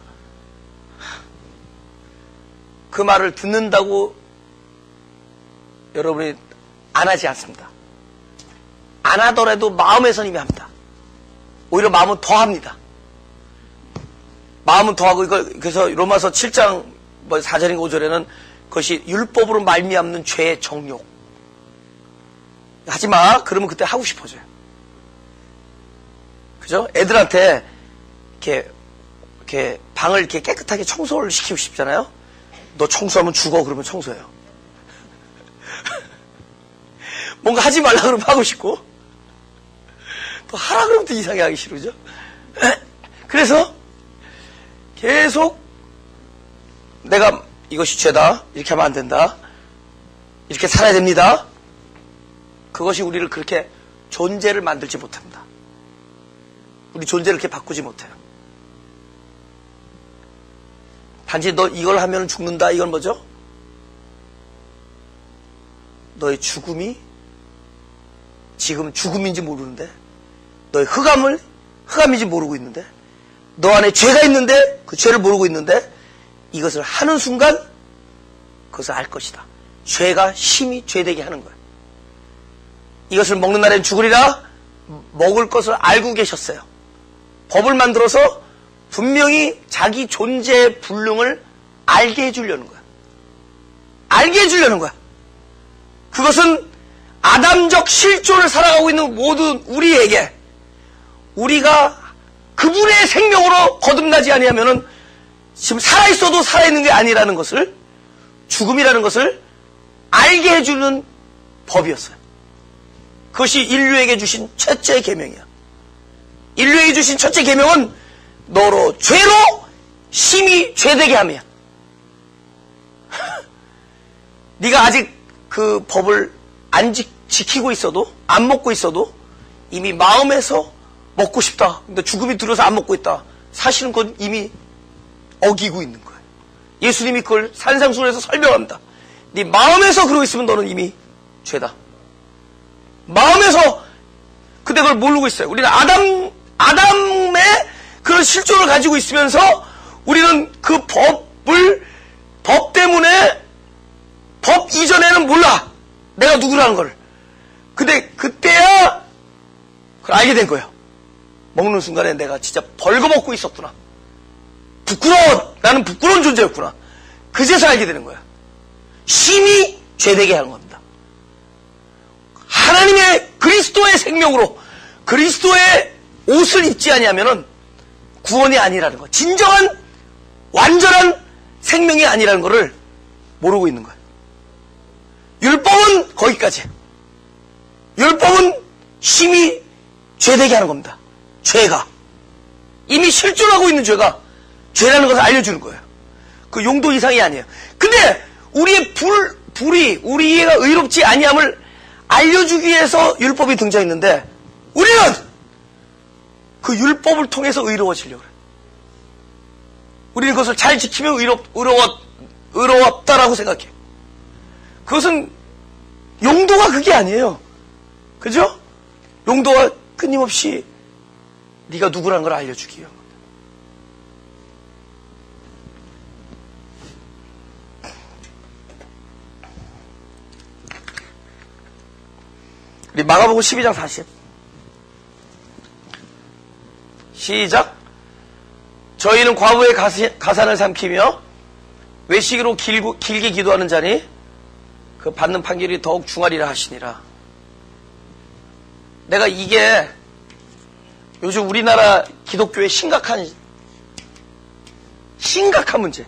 그 말을 듣는다고 여러분이 안 하지 않습니다. 안 하더라도 마음에선 이미 합니다. 오히려 마음은 더 합니다. 마음은 더 하고, 그래서 로마서 7장 4절인가 5절에는 그것이 율법으로 말미암는 죄의 정욕. 하지 마. 그러면 그때 하고 싶어져요. 그죠? 애들한테 이렇게 방을 이렇게 깨끗하게 청소를 시키고 싶잖아요. 너 청소하면 죽어. 그러면 청소해요. 뭔가 하지 말라 그러면 하고 싶고, 또 하라 그러면 또 이상하게 하기 싫으죠. 그래서 계속 내가 이것이 죄다, 이렇게 하면 안 된다, 이렇게 살아야 됩니다. 그것이 우리를 그렇게 존재를 만들지 못합니다. 우리 존재를 그렇게 바꾸지 못해요. 단지 너 이걸 하면 죽는다, 이건 뭐죠? 너의 죽음이 지금 죽음인지 모르는데, 너의 흑암인지 모르고 있는데, 너 안에 죄가 있는데 그 죄를 모르고 있는데, 이것을 하는 순간 그것을 알 것이다. 죄가 심히 죄되게 하는 거예요. 이것을 먹는 날엔 죽으리라. 먹을 것을 알고 계셨어요. 법을 만들어서 분명히 자기 존재의 불능을 알게 해주려는 거야. 알게 해주려는 거야. 그것은 아담적 실존을 살아가고 있는 모든 우리에게, 우리가 그분의 생명으로 거듭나지 아니하면은 지금 살아있어도 살아있는 게 아니라는 것을, 죽음이라는 것을 알게 해주는 법이었어요. 그것이 인류에게 주신 첫째 계명이야. 인류에게 주신 첫째 계명은 너로 죄로 심히 죄되게 함이야. 네가 아직 그 법을 안 지키고 있어도, 안 먹고 있어도 이미 마음에서 먹고 싶다. 근데 죽음이 두려워서 안 먹고 있다. 사실은 그건 이미 어기고 있는 거예요. 예수님이 그걸 산상수훈에서 설명합니다. 네 마음에서 그러고 있으면 너는 이미 죄다. 마음에서 그때 그걸 모르고 있어요. 우리는 아담의 그런 실존을 가지고 있으면서 우리는 그 법 때문에 법 이전에는 몰라. 내가 누구라는 걸. 근데 그때야 그걸 알게 된 거예요. 먹는 순간에 내가 진짜 벌거먹고 있었구나. 부끄러워. 나는 부끄러운 존재였구나. 그제서 알게 되는 거야. 심히 죄되게 하는 겁니다. 하나님의 그리스도의 생명으로 그리스도의 옷을 입지 아니하면은 구원이 아니라는 거. 진정한 완전한 생명이 아니라는 것을 모르고 있는 거예요. 율법은 거기까지. 율법은 심히 죄되게 하는 겁니다. 죄가. 이미 실존하고 있는 죄가 죄라는 것을 알려주는 거예요. 그 용도 이상이 아니에요. 근데 우리의 불이 우리가 의롭지 아니함을 알려주기 위해서 율법이 등장했는데 우리는 그 율법을 통해서 의로워지려고 그래요. 우리는 그것을 잘 지키면 의로웠다라고 생각해요. 그것은 용도가 그게 아니에요. 그죠? 용도가 끊임없이 네가 누구라는 걸 알려주기 위한 겁니다. 우리 마가복음 12장 40 시작. 저희는 과부의 가산을 삼키며 외식으로 길게 기도하는 자니 그 받는 판결이 더욱 중하리라 하시니라. 내가 이게 요즘 우리나라 기독교의 심각한 문제.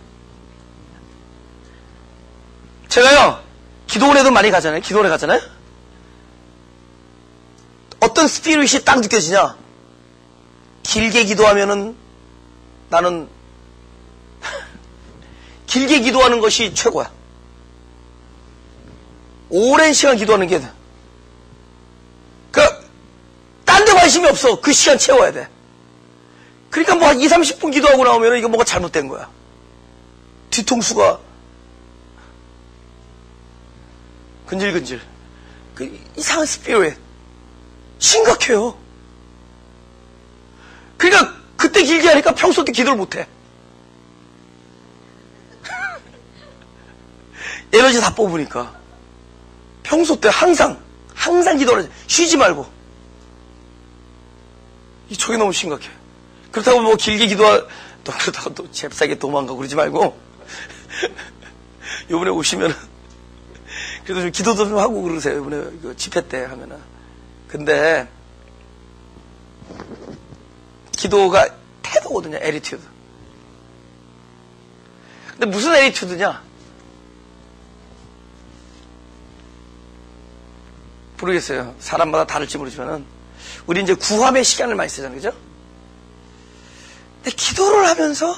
제가요 기도원에도 많이 가잖아요. 기도원에 가잖아요. 어떤 스피릿이 딱 느껴지냐? 길게 기도하면은 나는 길게 기도하는 것이 최고야. 오랜 시간 기도하는 게 딴 데 관심이 없어. 그 시간 채워야 돼. 그러니까 뭐 한 2, 30분 기도하고 나오면 이거 뭐가 잘못된 거야. 뒤통수가 근질근질. 그 이상한 스피릿. 심각해요. 그러니까 그때 길게 하니까 평소 때 기도를 못해. 에너지 다 뽑으니까. 평소 때 항상 기도를 쉬지 말고. 저게 너무 심각해. 그렇다고 뭐 길게 그렇다고 또 잽싸게 도망가고 그러지 말고. 요번에 오시면은 그래도 좀 기도도 좀 하고 그러세요. 이번에 집회 때 하면은. 근데 기도가 태도거든요. 애리튜드. 근데 무슨 애리튜드냐? 모르겠어요. 사람마다 다를지 모르지만은 우리 이제 구함의 시간을 많이 쓰잖아요. 그죠? 근데 기도를 하면서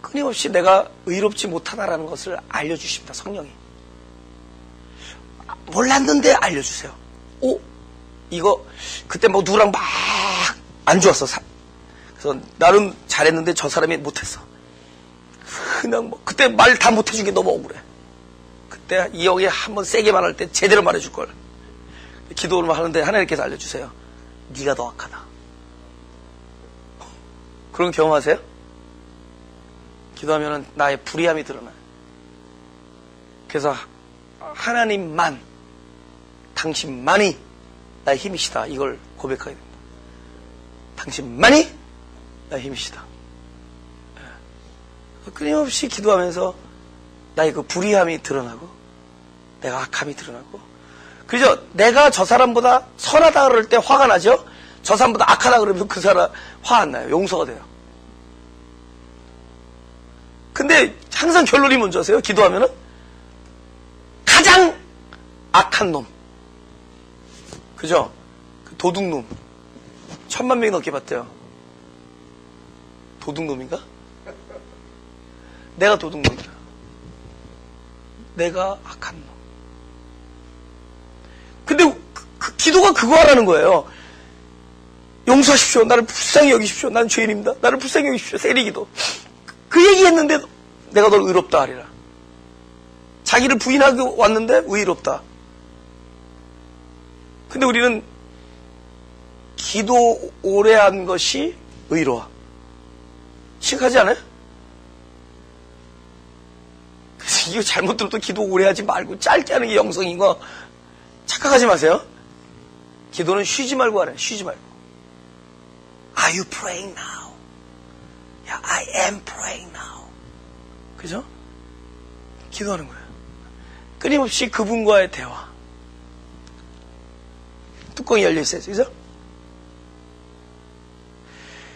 끊임없이 내가 의롭지 못하다라는 것을 알려주십니다. 성령이. 몰랐는데 알려주세요. 이거 그때 뭐 누구랑 막 안 좋았어. 그래서 나름 잘했는데 저 사람이 못했어. 그냥 뭐 그때 말 다 못해준 게 너무 억울해. 그때 이 형이 한번 세게 말할 때 제대로 말해줄 걸. 기도를 하는데 하나님께서 알려주세요. 네가 더 악하다. 그런 경험하세요? 기도하면 나의 불의함이 드러나요. 그래서 하나님만, 당신만이 나의 힘이시다. 이걸 고백하게 됩니다. 당신만이 나의 힘이시다. 끊임없이 기도하면서 나의 그 불의함이 드러나고 내가 악함이 드러나고, 그죠? 내가 저 사람보다 선하다 그럴 때 화가 나죠? 저 사람보다 악하다 그러면 그 사람 화 안 나요. 용서가 돼요. 근데 항상 결론이 뭔지 아세요? 기도하면은 가장 악한 놈, 그죠? 그 도둑놈 1000만 명이 넘게 봤대요. 도둑놈인가? 내가 도둑놈이야. 내가 악한 놈. 근데 그 기도가 그거 하라는 거예요. 용서하십시오. 나를 불쌍히 여기십시오. 나는 죄인입니다. 나를 불쌍히 여기십시오. 세리기도. 그 얘기했는데 내가 널 의롭다 하리라. 자기를 부인하고 왔는데 의롭다. 근데 우리는 기도 오래 한 것이 의로워. 시크하지 않아요? 그래서 이거 잘못 들어도 기도 오래 하지 말고 짧게 하는 게 영성인 거 착각하지 마세요. 기도는 쉬지 말고 하래. 쉬지 말고. Are you praying now? Yeah, I am praying now. 그죠? 기도하는 거예요. 끊임없이 그분과의 대화. 뚜껑이 열려있어요. 그죠?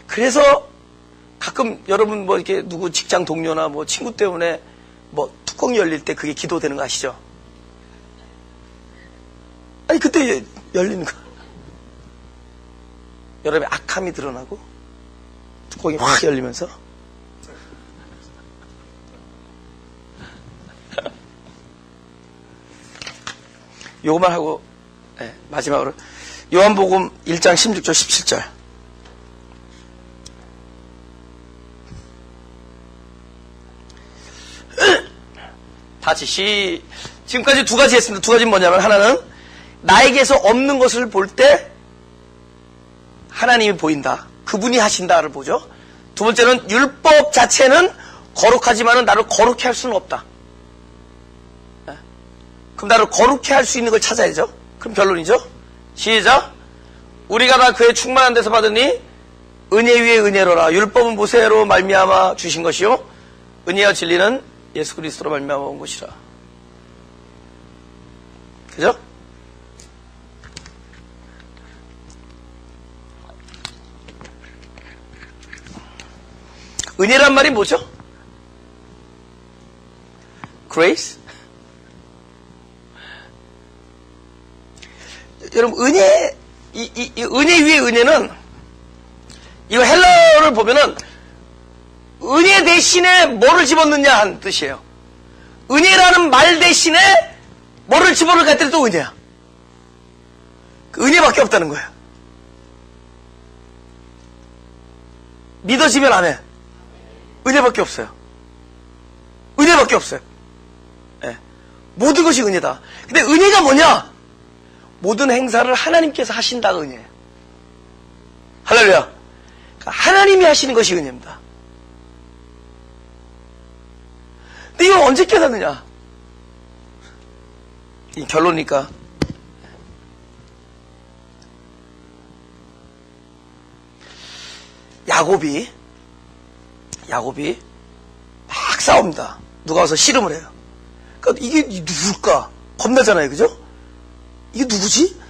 그래서 가끔 여러분 뭐 이렇게 누구 직장 동료나 뭐 친구 때문에 뭐 뚜껑이 열릴 때 그게 기도되는 거 아시죠? 아니 그때 열리는 거. 여러분의 악함이 드러나고 뚜껑이 확 열리면서 요거만 하고 네, 마지막으로 요한복음 1장 16절 17절 다시 지금까지 두 가지 했습니다. 두 가지는 뭐냐면 하나는 나에게서 없는 것을 볼 때 하나님이 보인다. 그분이 하신다를 보죠. 두 번째는 율법 자체는 거룩하지만은 나를 거룩해 할 수는 없다. 그럼 나를 거룩해 할 수 있는 걸 찾아야죠. 그럼 결론이죠. 시작. 우리가 다 그의 충만한 데서 받으니 은혜 위에 은혜로라. 율법은 모세로 말미암아 주신 것이요 은혜와 진리는 예수 그리스도로 말미암아 온 것이라. 그죠? 은혜란 말이 뭐죠? Grace? 여러분, 은혜, 이 은혜 위에 은혜는, 이거 헬러를 보면은, 은혜 대신에 뭐를 집었느냐 하는 뜻이에요. 은혜라는 말 대신에 뭐를 집어넣을 것 같더니 또 은혜야. 그 은혜밖에 없다는 거예요. 믿어지면 안 해. 은혜밖에 없어요. 은혜밖에 없어요. 네. 모든 것이 은혜다. 근데 은혜가 뭐냐? 모든 행사를 하나님께서 하신다가 은혜예요. 할렐루야. 그러니까 하나님이 하시는 것이 은혜입니다. 근데 이걸 언제 깨닫느냐? 이 결론이니까. 야곱이 막 싸웁니다. 누가 와서 씨름을 해요. 그러니까 이게 누굴까? 겁나잖아요. 그죠? 이게 누구지?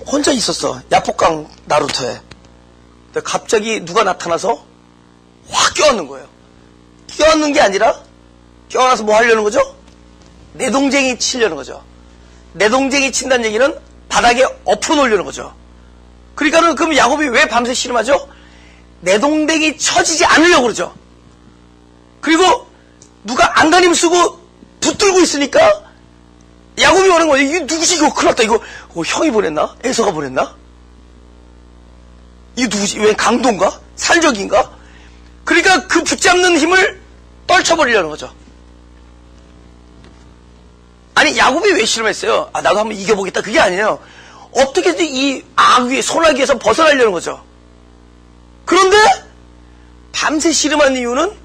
혼자 있었어. 야폭강 나루토에. 근데 갑자기 누가 나타나서 확 껴안는 거예요. 껴안는 게 아니라 껴안아서 뭐 하려는 거죠? 내동쟁이 치려는 거죠. 내동쟁이 친다는 얘기는 바닥에 엎어 놓으려는 거죠. 그러니까는 그럼 야곱이 왜 밤새 씨름하죠? 내동댕이 쳐지지 않으려고 그러죠. 그리고 누가 안간힘 쓰고 붙들고 있으니까 야곱이 오는 거예요. 이게 누구지? 이거 큰일 났다. 이거 형이 보냈나? 에서가 보냈나? 이게 누구지? 왜 강도인가? 살적인가? 그러니까 그 붙잡는 힘을 떨쳐버리려는 거죠. 아니 야곱이 왜 씨름했어요? 아 나도 한번 이겨보겠다. 그게 아니에요. 어떻게든 이 악위, 소나기에서 벗어나려는 거죠. 그런데 밤새 씨름한 이유는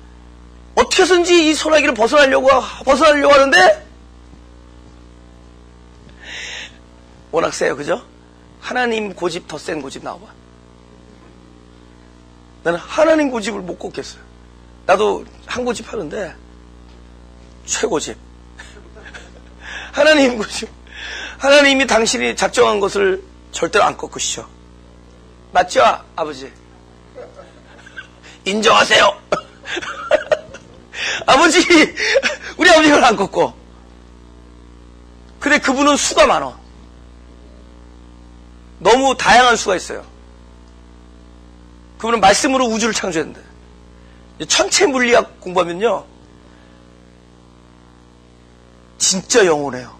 어떻게 해서든지 이 소나기를 벗어나려고 하는데 워낙 세요. 그죠? 하나님 고집 더 센 고집 나와봐. 나는 하나님 고집을 못 걷겠어요. 나도 한 고집 하는데 최고집. 하나님 고집. 하나님이 당신이 작정한 것을 절대로 안 꺾으시죠. 맞죠, 아버지? 인정하세요. 아버지, 우리 아버지는 안 꺾고. 근데 그분은 수가 많아. 너무 다양한 수가 있어요. 그분은 말씀으로 우주를 창조했는데, 천체 물리학 공부하면요, 진짜 영원해요.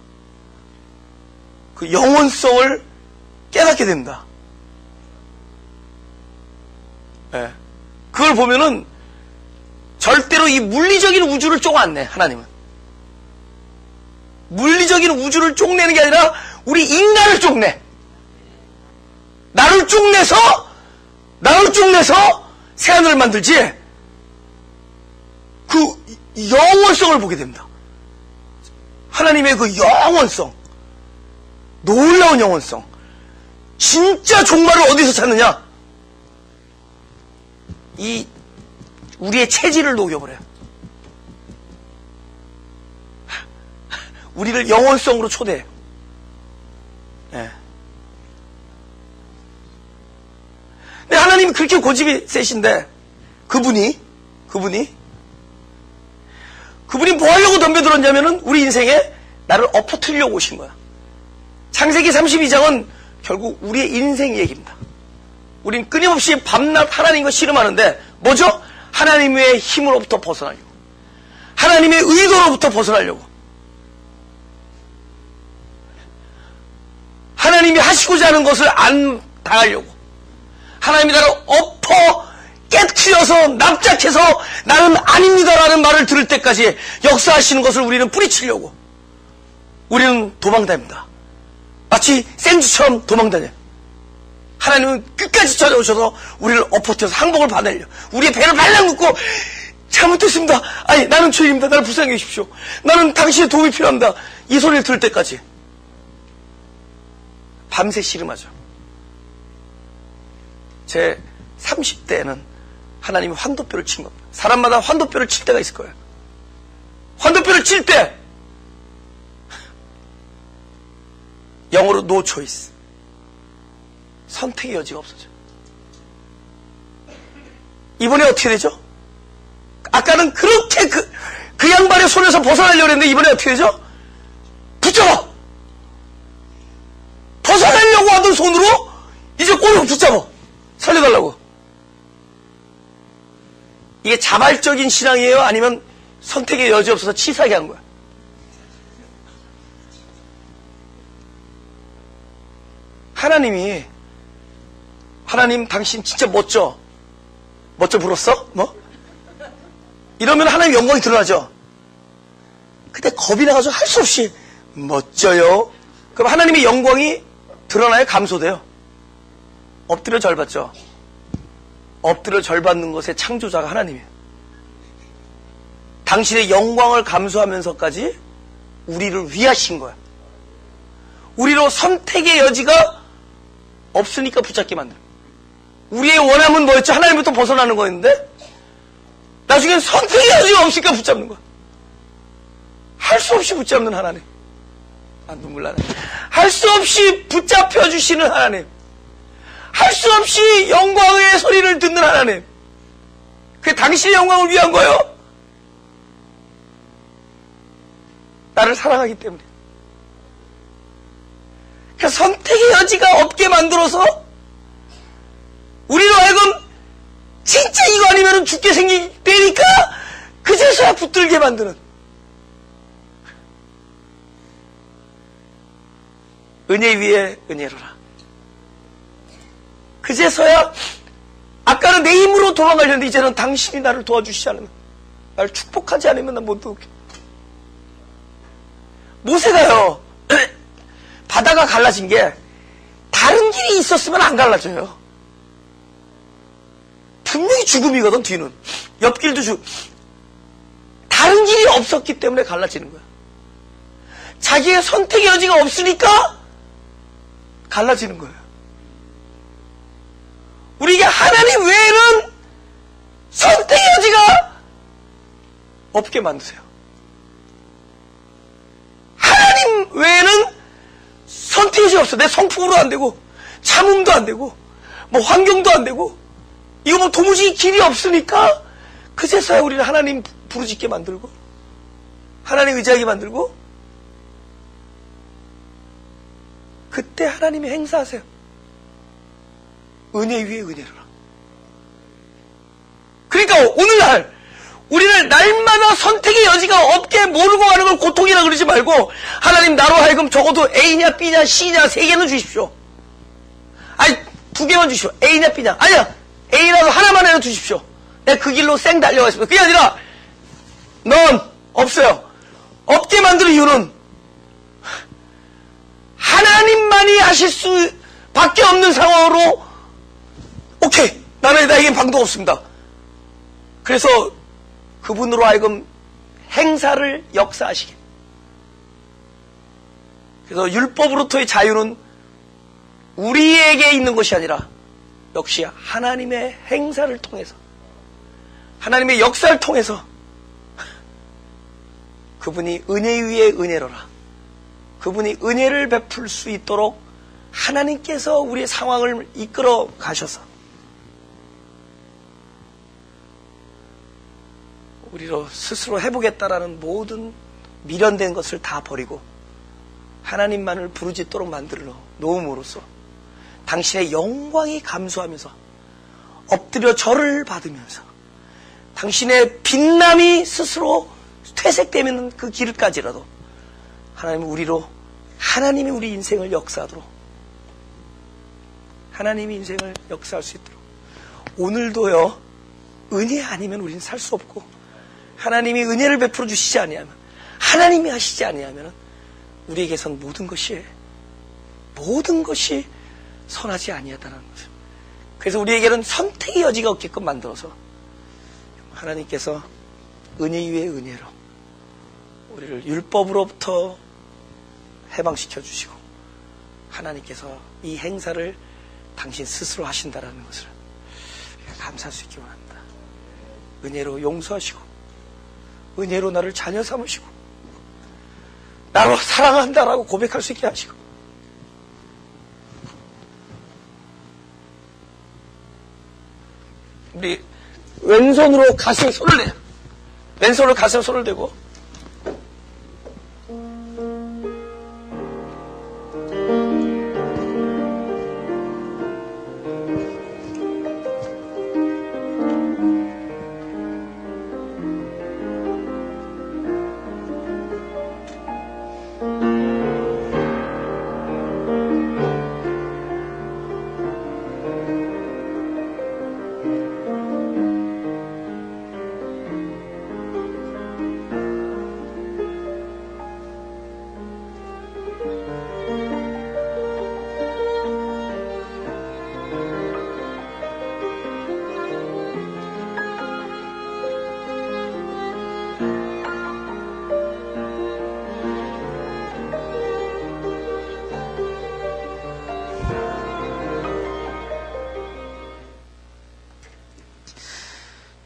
그 영원성을 깨닫게 됩니다. 네. 그걸 보면은 절대로 이 물리적인 우주를 쪼가 안 내, 하나님은. 물리적인 우주를 쪽내는 게 아니라 우리 인간을 쪽내. 나를 쪽내서 새하늘을 만들지, 그 영원성을 보게 됩니다. 하나님의 그 영원성, 놀라운 영원성. 진짜 종말을 어디서 찾느냐? 우리의 체질을 녹여버려요. 우리를 영원성으로 초대해요. 네. 근데 하나님이 그렇게 고집이 세신데, 그분이 뭐 하려고 덤벼들었냐면은 우리 인생에 나를 엎어뜨리려고 오신 거야. 창세기 32장은 결국 우리의 인생 얘기입니다. 우린 끊임없이 밤낮 하나님과 씨름하는데, 뭐죠? 하나님의 힘으로부터 벗어나려고, 하나님의 의도로부터 벗어나려고, 하나님이 하시고자 하는 것을 안 당하려고, 하나님이 나를 엎어 깨트려서 납작해서 나는 아닙니다라는 말을 들을 때까지 역사하시는 것을 우리는 뿌리치려고, 우리는 도망다닙니다. 마치 샌드처럼 도망다녀요. 하나님은 끝까지 찾아오셔서 우리를 엎어뜨려서 항복을 받으려, 우리의 배를 발라놓고, 잘못했습니다, 아니 나는 죄인입니다, 나를 불쌍히 여기십시오, 나는 당신의 도움이 필요합니다, 이 소리를 들을 때까지 밤새 씨름하죠. 제 30대에는 하나님이 환도뼈를 친 겁니다. 사람마다 환도뼈를 칠 때가 있을 거예요. 환도뼈를 칠 때, 영어로 no choice, 선택의 여지가 없어져요. 이번에 어떻게 되죠? 아까는 그렇게 그 양반의 손에서 벗어나려고 했는데, 이번에 어떻게 되죠? 붙잡아! 벗어나려고 하던 손으로 이제 꼬리를 붙잡아! 살려달라고. 이게 자발적인 신앙이에요? 아니면 선택의 여지 없어서 치사하게 한 거야? 하나님 당신 진짜 멋져 불었어? 뭐? 이러면 하나님 영광이 드러나죠. 근데 겁이 나가지고 할 수 없이 멋져요. 그럼 하나님의 영광이 드러나요? 감소돼요? 엎드려 절 받죠. 엎드려 절 받는 것의 창조자가 하나님이에요. 당신의 영광을 감수하면서까지 우리를 위하신 거야. 우리로 선택의 여지가 없으니까 붙잡게 만들어요. 우리의 원함은 뭐였죠? 하나님부터 벗어나는 거였는데, 나중엔 선택의 여지가 없으니까 붙잡는 거야. 할 수 없이 붙잡는 하나님. 눈물 나네. 할 수 없이 붙잡혀 주시는 하나님. 할 수 없이 영광의 소리를 듣는 하나님. 그게 당신의 영광을 위한 거예요. 나를 사랑하기 때문에. 그래서 선택의 여지가 없게 만들어서 우리로 하여금 진짜 이거 아니면 죽게 생기니까 그제서야 붙들게 만드는, 은혜 위에 은혜로라. 그제서야, 아까는 내 힘으로 도망가려는데 이제는 당신이 나를 도와주시지 않으면, 나를 축복하지 않으면 난 못 도울게. 모세가요, 바다가 갈라진 게 다른 길이 있었으면 안 갈라져요. 분명히 죽음이거든. 뒤는 옆길도 다른 길이 없었기 때문에 갈라지는 거야. 자기의 선택의 여지가 없으니까 갈라지는 거예요. 우리에게 하나님 외에는 선택의 여지가 없게 만드세요. 하나님 외에는 선택의 여지가 없어. 내 성품으로 안 되고, 참음도 안 되고, 뭐 환경도 안 되고, 이거 뭐 도무지 길이 없으니까 그제서야 우리는 하나님 부르짖게 만들고, 하나님 의지하게 만들고, 그때 하나님이 행사하세요. 은혜 위에 은혜로라. 그러니까 오늘날 우리는 날마다 선택의 여지가 없게 모르고 가는 걸 고통이라 그러지 말고, 하나님 나로 하여금 적어도 A냐 B냐 C냐 3개는 주십시오. 아니 2개만 주십시오. A냐 B냐. 아니야, A라도 하나만 해도 주십시오. 내가 그 길로 쌩 달려가겠습니다. 그게 아니라 넌 없어요. 없게 만드는 이유는 하나님만이 하실 수밖에 없는 상황으로, 오케이, 나에겐 방도가 없습니다. 그래서 그분으로 하여금 행사를 역사하시게. 그래서 율법으로부터의 자유는 우리에게 있는 것이 아니라 역시 하나님의 행사를 통해서, 하나님의 역사를 통해서 그분이 은혜 위에 은혜로라. 그분이 은혜를 베풀 수 있도록 하나님께서 우리의 상황을 이끌어 가셔서 우리로 스스로 해보겠다라는 모든 미련된 것을 다 버리고 하나님만을 부르짖도록 만들어 놓음으로써 당신의 영광이 감소하면서 엎드려 절을 받으면서 당신의 빛남이 스스로 퇴색되는 그 길까지라도 하나님은 우리로, 하나님이 우리 인생을 역사하도록, 하나님이 인생을 역사할 수 있도록, 오늘도요, 은혜 아니면 우리는 살 수 없고, 하나님이 은혜를 베풀어 주시지 아니하면, 하나님이 하시지 아니하면 우리에게선 모든 것이 선하지 아니하다는 것을. 그래서 우리에게는 선택의 여지가 없게끔 만들어서 하나님께서 은혜 위에 은혜로 우리를 율법으로부터 해방시켜 주시고, 하나님께서 이 행사를 당신 스스로 하신다라는 것을 감사할 수 있기 원합니다. 은혜로 용서하시고, 은혜로 나를 자녀 삼으시고, 나로 사랑한다라고 고백할 수 있게 하시고, 우리 왼손으로 가슴에 손을 내요. 왼손으로 가슴에 손을 대고,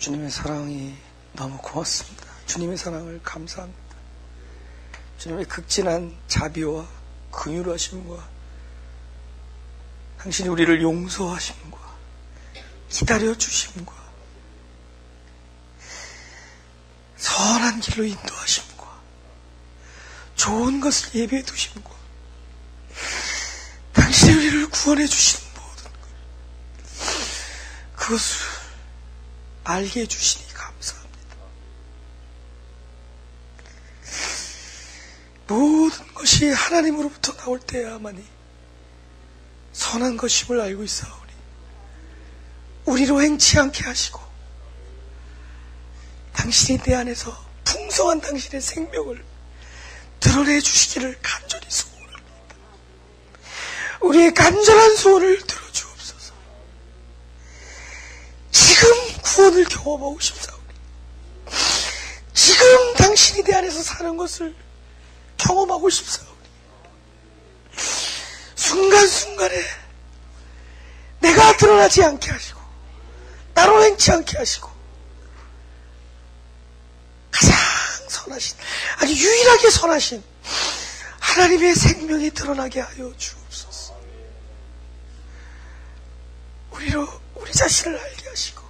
주님의 사랑이 너무 고맙습니다. 주님의 사랑을 감사합니다. 주님의 극진한 자비와 긍휼하심과 당신이 우리를 용서하심과 기다려주심과 선한 길로 인도하심과 좋은 것을 예비해 두심과 당신이 우리를 구원해 주신 모든 것, 그것을 알게 해주시니 감사합니다. 모든 것이 하나님으로부터 나올 때야만이 선한 것임을 알고 있사오니 우리로 행치 않게 하시고 당신이 내 안에서 풍성한 당신의 생명을 드러내 주시기를 간절히 소원합니다. 우리의 간절한 소원을 들어주옵소서. 지금 구원을 경험하고 싶사오니 지금 당신이 내 안에서 사는 것을 경험하고 싶사오니 순간순간에 내가 드러나지 않게 하시고 따로 행치 않게 하시고 가장 선하신, 아주 유일하게 선하신 하나님의 생명이 드러나게 하여 주옵소서. 우리 자신을 알게 하시고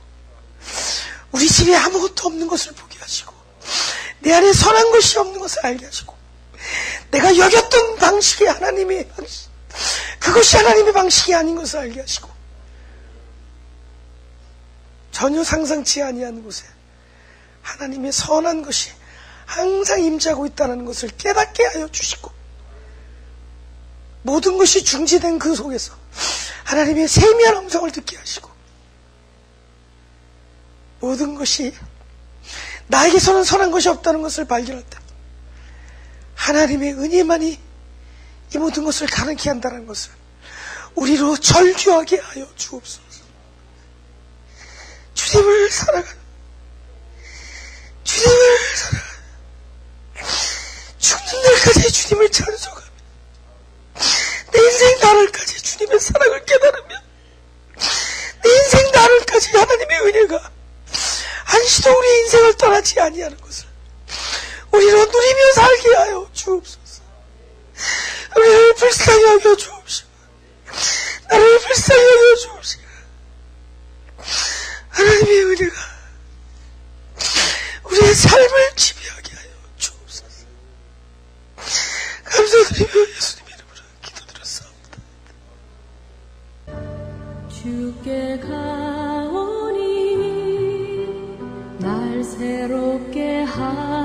우리 집에 아무것도 없는 것을 보게 하시고 내 안에 선한 것이 없는 것을 알게 하시고 내가 여겼던 방식이 하나님의 방식, 그것이 하나님의 방식이 아닌 것을 알게 하시고 전혀 상상치 아니한 곳에 하나님의 선한 것이 항상 임재하고 있다는 것을 깨닫게 하여 주시고 모든 것이 중지된 그 속에서 하나님의 세미한 음성을 듣게 하시고 모든 것이 나에게서는 선한 것이 없다는 것을 발견할 때 하나님의 은혜만이 이 모든 것을 가능케 한다는 것을 우리로 절규하게 하여 주옵소서. 주님을 사랑하는, 주님을 사랑하는, 죽는 날까지 주님을 찬송하며 내 인생 나날까지 주님의 사랑을 깨달으며 내 인생 나날까지 하나님의 은혜가 한시도 우리 인생을 떠나지 아니하는 것을 우리로 누리며 살게 하여 주옵소서. 우리를 불쌍히 여겨 주옵시고 나를 불쌍히 여겨 주옵시고 하나님의 은혜가 우리의 삶을 지배하게 하여 주옵소서. 감사드리며 예수님 이름으로 기도드렸사옵니다. 주께 가오니 날 새롭게 하소서.